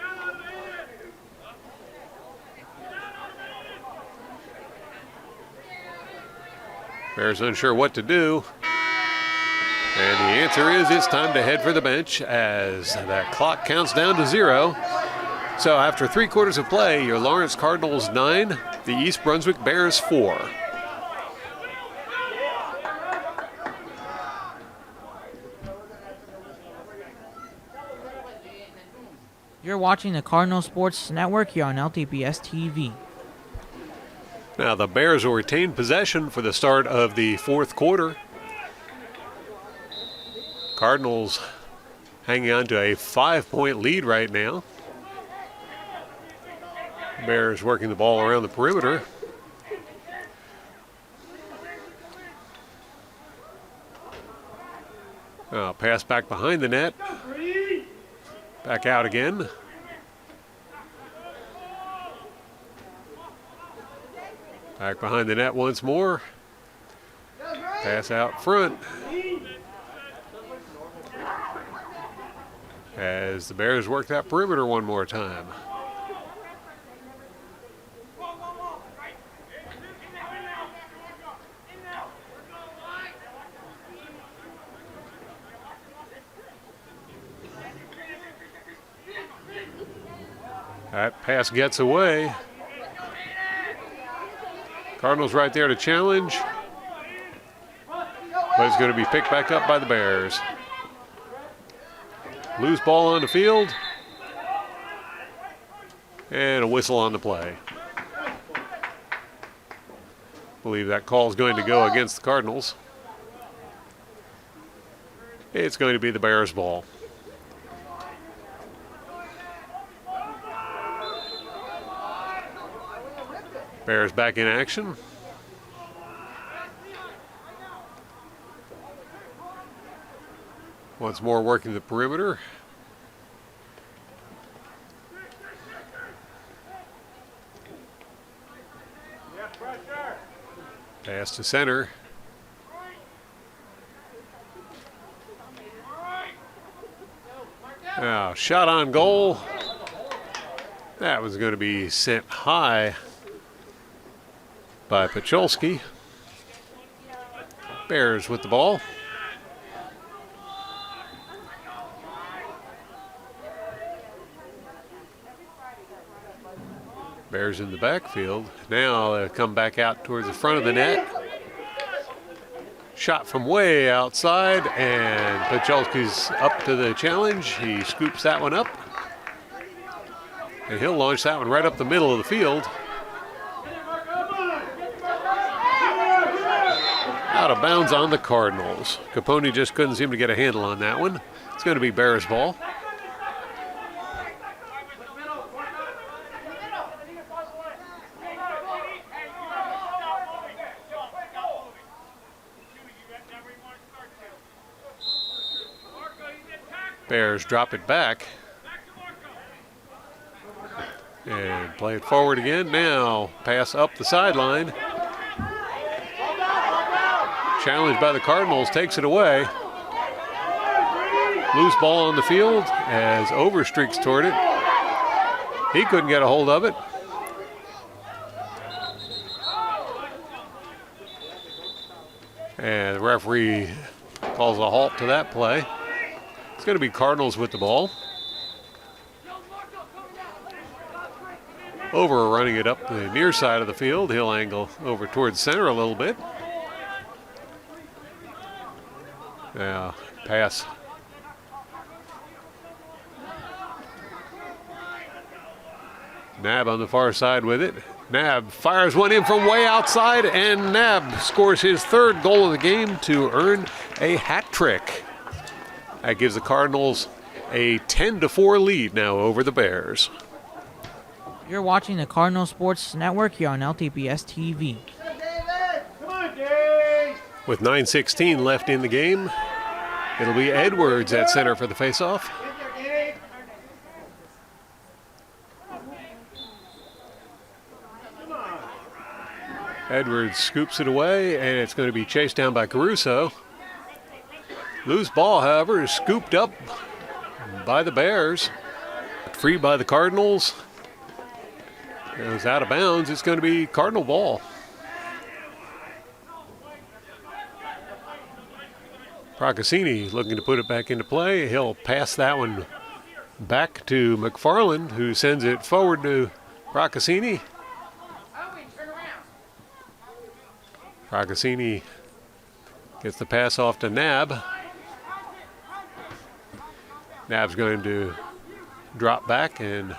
Bears unsure what to do. And the answer is it's time to head for the bench as that clock counts down to 0. So after 3 quarters of play, your Lawrence Cardinals 9, the East Brunswick Bears 4. You're watching the Cardinal Sports Network here on LTPS TV. Now the Bears will retain possession for the start of the fourth quarter. Cardinals hanging on to a 5-point lead right now. Bears working the ball around the perimeter. Pass back behind the net. Back out again. Back behind the net once more. Pass out front. As the Bears work that perimeter one more time. That pass gets away. Cardinals right there to challenge. But it's going to be picked back up by the Bears. Loose ball on the field. And a whistle on the play. Believe that call is going to go against the Cardinals. It's going to be the Bears' ball. Bears back in action. Once more working the perimeter. Pass to center. Now, shot on goal. That was going to be sent high by Pacholski. Bears with the ball. Bears in the backfield. Now they come back out towards the front of the net. Shot from way outside, and Pacholski's up to the challenge. He scoops that one up. And he'll launch that one right up the middle of the field. Out of bounds on the Cardinals. Capone just couldn't seem to get a handle on that one. It's going to be Bears ball. Bears drop it back. And play it forward again. Now pass up the sideline. Challenged by the Cardinals, takes it away. Loose ball on the field as Overstreaks toward it. He couldn't get a hold of it. And the referee calls a halt to that play. It's going to be Cardinals with the ball. Over running it up the near side of the field. He'll angle over towards center a little bit. Now, pass. Nab on the far side with it. Nab fires one in from way outside, and Nab scores his third goal of the game to earn a hat trick. That gives the Cardinals a 10-4 lead now over the Bears. You're watching the Cardinal Sports Network here on LTPS TV. With 9:16 left in the game, it'll be Edwards at center for the faceoff. Edwards scoops it away, and it's going to be chased down by Caruso. Loose ball, however, is scooped up by the Bears. Free by the Cardinals. Goes out of bounds. It's going to be Cardinal ball. Procaccini looking to put it back into play. He'll pass that one back to McFarland, who sends it forward to Procaccini. Procaccini gets the pass off to Nab. Nab's going to drop back and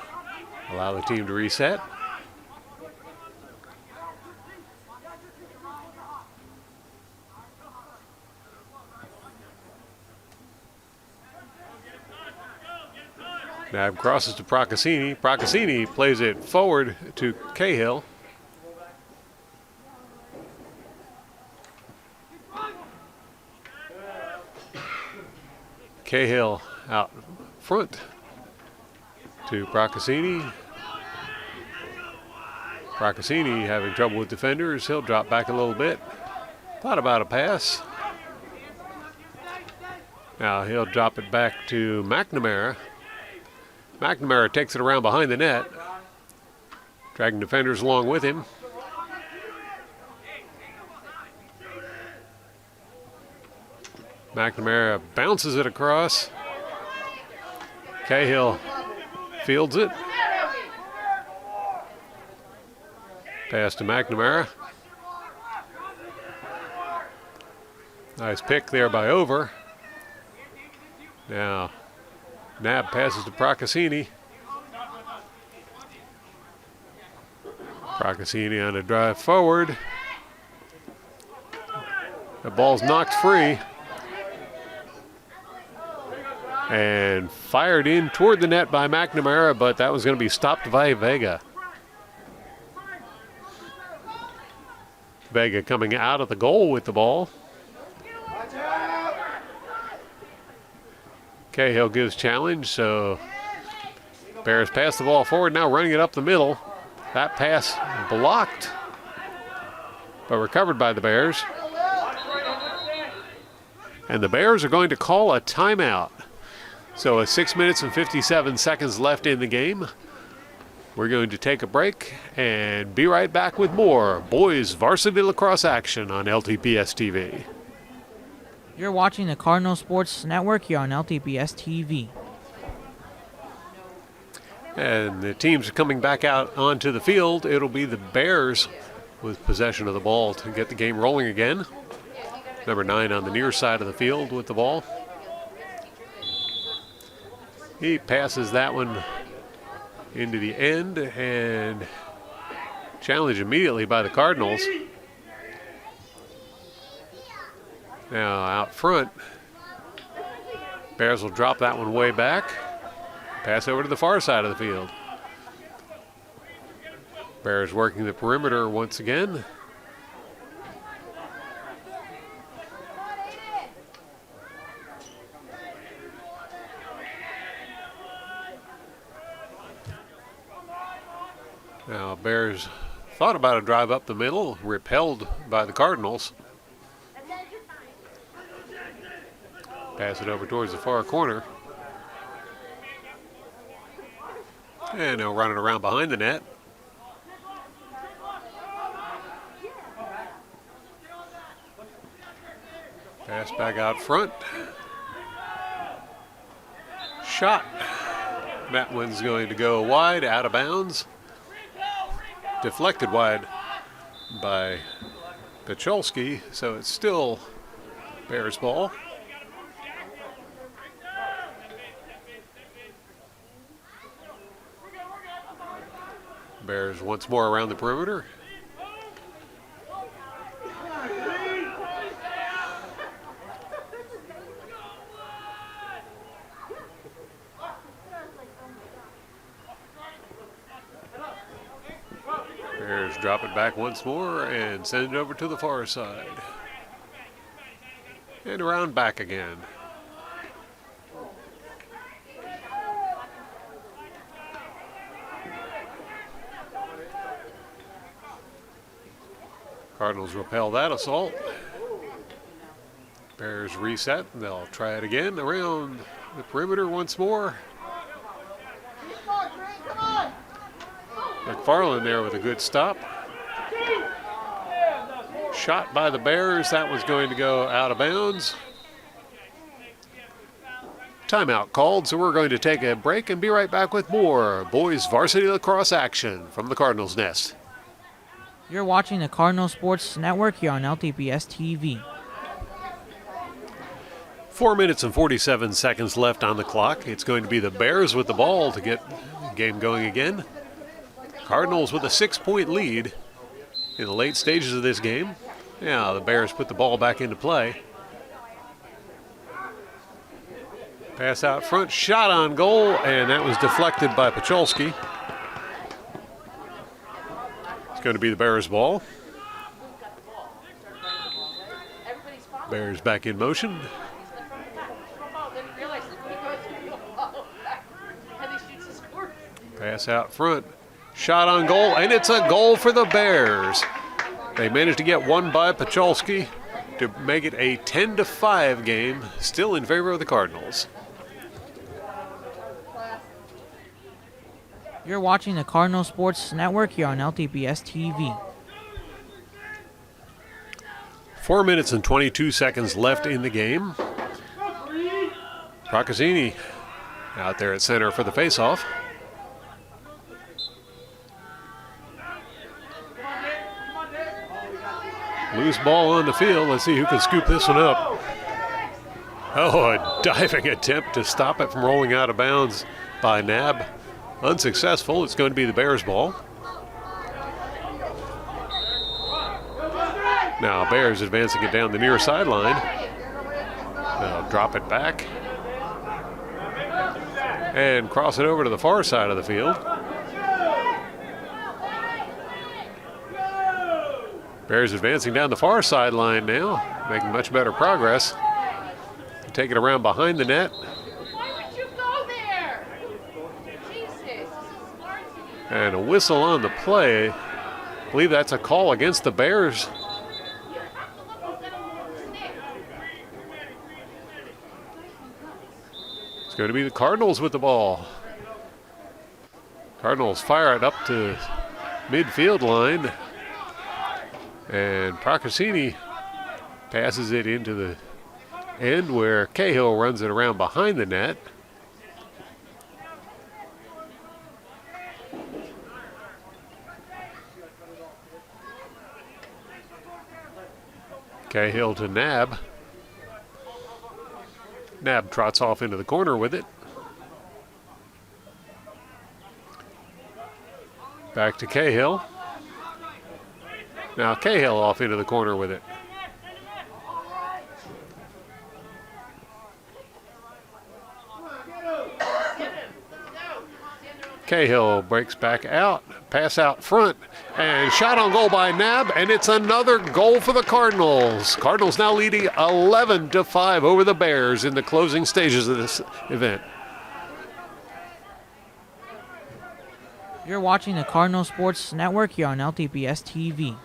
allow the team to reset. Nab crosses to Procaccini. Procaccini plays it forward to Cahill. Cahill out front to Procaccini. Procaccini having trouble with defenders. He'll drop back a little bit. Thought about a pass. Now he'll drop it back to McNamara. McNamara takes it around behind the net, dragging defenders along with him. McNamara bounces it across. Cahill fields it. Pass to McNamara. Nice pick there by Over. Now, Nab passes to Procaccini. Procaccini on a drive forward. The ball's knocked free and fired in toward the net by McNamara, but that was going to be stopped by Vega. Vega coming out of the goal with the ball. Cahill gives challenge, so Bears pass the ball forward, now running it up the middle. That pass blocked, but recovered by the Bears. And the Bears are going to call a timeout. So 6 minutes and 57 seconds left in the game. We're going to take a break and be right back with more boys varsity lacrosse action on LTPS TV. You're watching the Cardinal Sports Network here on LTPS TV. And the teams are coming back out onto the field. It'll be the Bears with possession of the ball to get the game rolling again. Number 9 on the near side of the field with the ball. He passes that one into the end and challenged immediately by the Cardinals. Now out front, Bears will drop that one way back. Pass over to the far side of the field. Bears working the perimeter once again. Now Bears thought about a drive up the middle, repelled by the Cardinals. Pass it over towards the far corner. And they'll run it around behind the net. Pass back out front. Shot. That one's going to go wide, out of bounds. Deflected wide by Pacholski, so it's still Bears ball. Bears once more around the perimeter. Bears drop it back once more and send it over to the far side. And around back again. Cardinals repel that assault. Bears reset, and they'll try it again around the perimeter once more. McFarland there with a good stop. Shot by the Bears, that was going to go out of bounds. Timeout called, so we're going to take a break and be right back with more boys varsity lacrosse action from the Cardinals' nest. You're watching the Cardinal Sports Network here on LTPS TV. 4 minutes and 47 seconds left on the clock. It's going to be the Bears with the ball to get the game going again. Cardinals with a 6-point lead in the late stages of this game. Now the Bears put the ball back into play. Pass out front, shot on goal, and that was deflected by Pacholski. It's going to be the Bears ball. Bears back in motion. Pass out front. Shot on goal, and it's a goal for the Bears. They managed to get one by Pacholski to make it a 10-5 game, still in favor of the Cardinals. You're watching the Cardinal Sports Network here on LTBS TV. 4 minutes and 22 seconds left in the game. Procaccini out there at center for the faceoff. Loose ball on the field. Let's see who can scoop this one up. Oh, a diving attempt to stop it from rolling out of bounds by Nab. Unsuccessful. It's going to be the Bears' ball. Now Bears advancing it down the near sideline. They'll drop it back and cross it over to the far side of the field. Bears advancing down the far sideline now, making much better progress. Take it around behind the net. Why would you go there? Jesus. And a whistle on the play. I believe that's a call against the Bears. It's going to be the Cardinals with the ball. Cardinals fire it up to midfield line. And Procaccini passes it into the end where Cahill runs it around behind the net. Cahill to Nab. Nab trots off into the corner with it. Back to Cahill. Now Cahill off into the corner with it. Cahill breaks back out, pass out front, and shot on goal by Nab, and it's another goal for the Cardinals. Cardinals now leading 11-5 over the Bears in the closing stages of this event. You're watching the Cardinal Sports Network here on LTBS TV.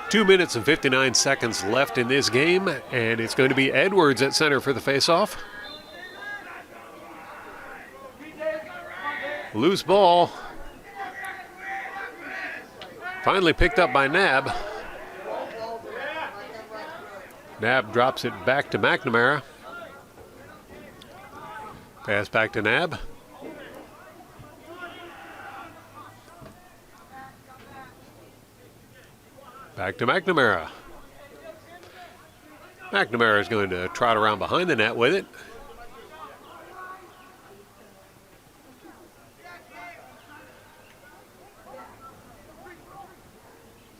2 minutes and 59 seconds left in this game, and it's going to be Edwards at center for the faceoff. Loose ball. Finally picked up by Nab. Nab drops it back to McNamara. Pass back to Nab. Back to McNamara. McNamara is going to trot around behind the net with it.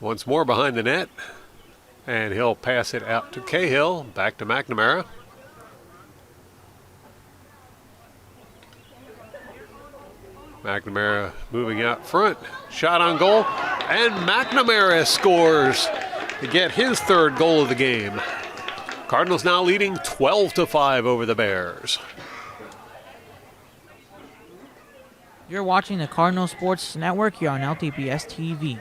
Once more behind the net. And he'll pass it out to Cahill. Back to McNamara. McNamara moving out front. Shot on goal. And McNamara scores to get his third goal of the game. Cardinals now leading 12-5 over the Bears. You're watching the Cardinal Sports Network here on LTBS TV.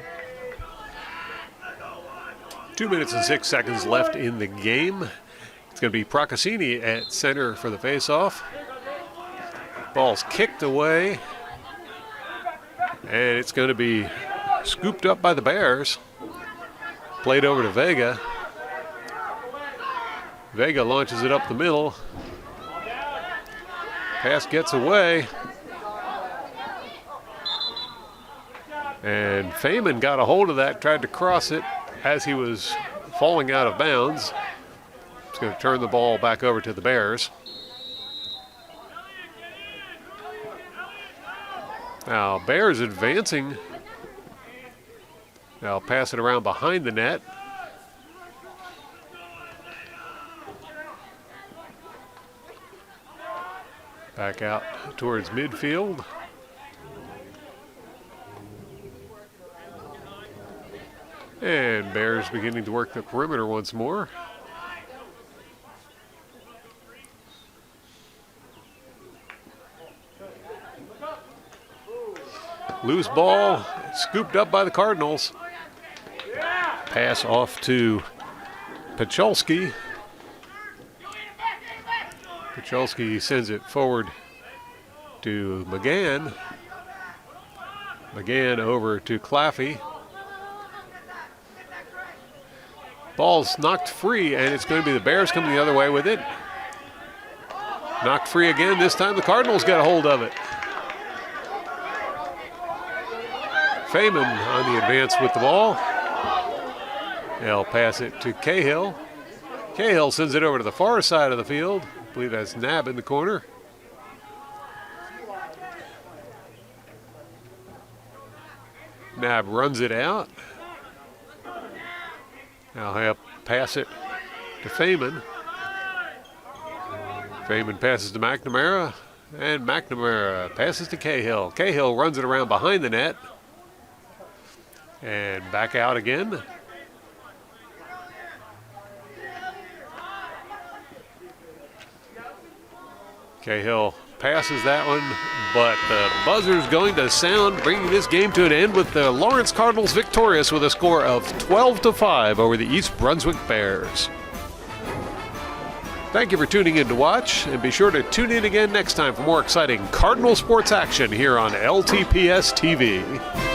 2 minutes and 6 seconds left in the game. It's going to be Procaccini at center for the faceoff. Ball's kicked away. And it's going to be scooped up by the Bears. Played over to Vega. Vega launches it up the middle. Pass gets away. And Feynman got a hold of that, tried to cross it as he was falling out of bounds. It's going to turn the ball back over to the Bears. Now Bears advancing. Now pass it around behind the net. Back out towards midfield. And Bears beginning to work the perimeter once more. Loose ball scooped up by the Cardinals. Pass off to Pacholski. Pacholski sends it forward to McGann. McGann over to Claffey. Ball's knocked free, and it's going to be the Bears coming the other way with it. Knocked free again. This time the Cardinals got a hold of it. Feynman on the advance with the ball. They'll pass it to Cahill. Cahill sends it over to the far side of the field. I believe that's Nab in the corner. Nab runs it out. Now he'll pass it to Feynman. Feynman passes to McNamara, and McNamara passes to Cahill. Cahill runs it around behind the net and back out again. Cahill passes that one, but the buzzer's going to sound, bringing this game to an end with the Lawrence Cardinals victorious with a score of 12-5 over the East Brunswick Bears. Thank you for tuning in to watch, and be sure to tune in again next time for more exciting Cardinal sports action here on LTPS TV.